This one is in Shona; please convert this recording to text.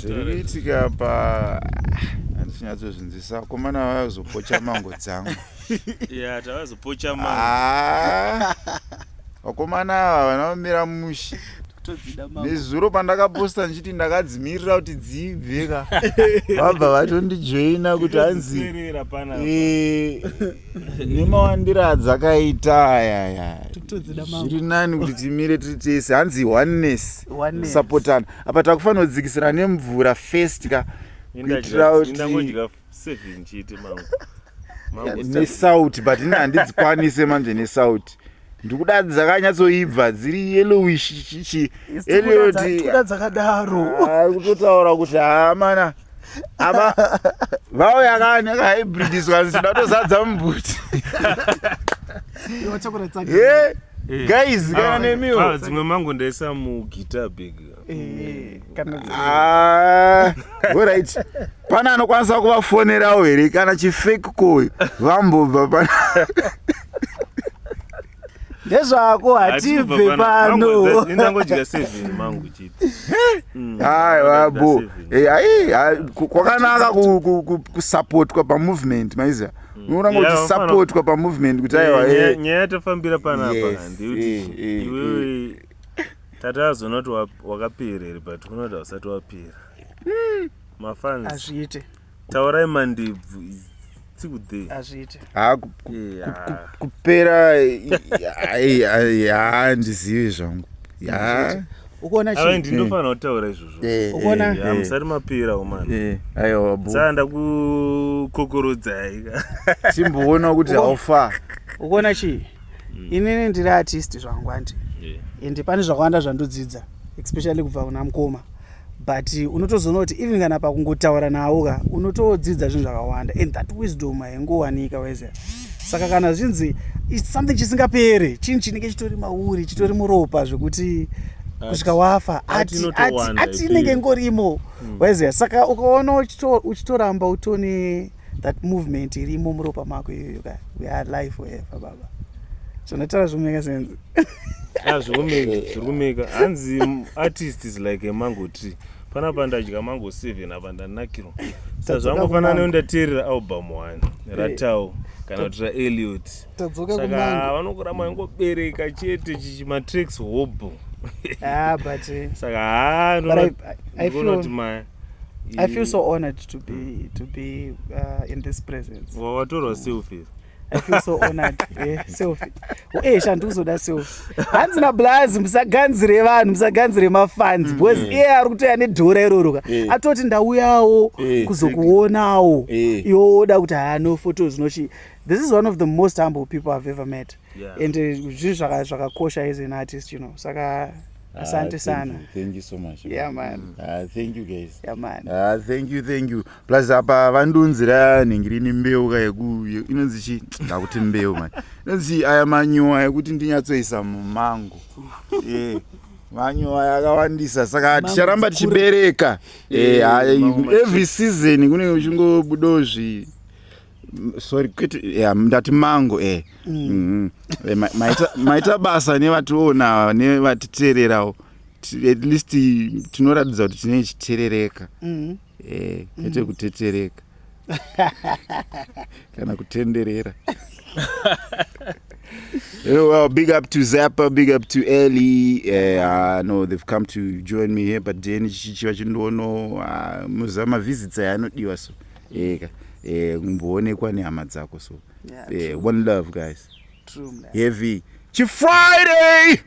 Zviriitika pa handichinyatsozvinzisa komana vazopocha mango dzangu. Ya tavazopocha mango. Vakomana ava vanomira mushi. Nezuro pandakaposta ndichiti ndakadzimirira kuti dzibveka. Vabva vatondijoina kuti hanzi nemawandira adzakaita aya. Zviri nani kuti timire tiri tese hanzi oneness supportana. Apa takufanira kudzikisira nemvura first ka. Kuitira kuti ndangodya 7 chete mango. Nesauti but ina handidzikwanise manje nesauti. Ndikuda dzakanyatsoibva dziri yellowish chichi Elioti dzakadaro kutotaura kuti mana aba vao yakanya hybridiswa zvinatozadza mumbuti. Guys kana nemiwo dzimwe mango ndaisa mugita bag. Alright. Pana anokwanisa kuvafonerawo here kana chifake call vambobva pana ndezvako hatibve pano. Ndangodya 7 mango chete. Wabo. Kwakanaka kusupportwa pamovement maiza. Unoona kuti supportwa pamovement kuti aiwa nyaya yatafambira panapa ndikuti iwewe tatazona kuti wakaperera but unoda usati wapera. Mafans azviite taurai mandebvu tsikudhe azviite kupera handizivi zvangu. Ukoona chii ndinofanira kutaura izvozvo. Ukoona musari mapera omana. Aiwa bo. Sanda kukokorodzai. Timboona kuti haufa. Ukoona chii? Inini ndiri artist zvangu andi. Ende pane zvakawanda zvandodzidza especially kubva kuna mukoma. But unotozoona kuti even kana pakungotaura nawo ka unotodzidza zvinhu zvakawanda and that wisdom haingowanika weze. Saka kana zvinzi it's something chisingapere chinhu chinenge chitori mauri chitori muropa zvekuti kusvika wafa ati inenge ngorimo weze. Saka ukaona uchitoramba utone that movement irimo muropa mako iyoyo ka we are life forever baba. Zvinotaura zvomeka sense. Zvirumeka hanzi artist is like a mango tree. Panapa ndadya mango 7 apa ndanakirwa. Saka zvangofanana neundateerera album 1 ratao kana kuti raEliot. Saka vanokuramba ingobereka chete chichimatracks hobo. But saka I feel so honored to be in this presence. Watorwa selfie. I feel so honored. Selfie. Shanduzoda selfie. Hanzina blazi musaganzire vanhu musaganzire mafans because ari kutoya nedhora iroro ka. Atoti ndauyawo kuzokuonawo. Yoda kuti no photos nochi. This is one of the most humble people I've ever met. And zvinhu zvakakosha as an artist, you know. Saka asante sana. Thank you so much. Yeah man. Thank you guys. Yeah man. Thank you. Plus apa vandunzira nhingirini mbeu ka inonzi chi ndakuti mbeu man. Inonzi aya manyowa yekuti ndinyatsoisa mumango. Manyowa yakawandisa saka ticharamba tichibereka. Every season kune uchingobudozvi. Sorry ndati mango maita basa nevationa nevatiteererawo at least tinoratidza kuti tine chiterereka kwete kutetereka kana kutenderera. Well, big up to Zappa, big up to Ellie. I know they've come to join me here, but then chichiva chindono muzama visits yanodiwa so kumboonekwa nehama dzako so one love guys. True man. Heavy Friday.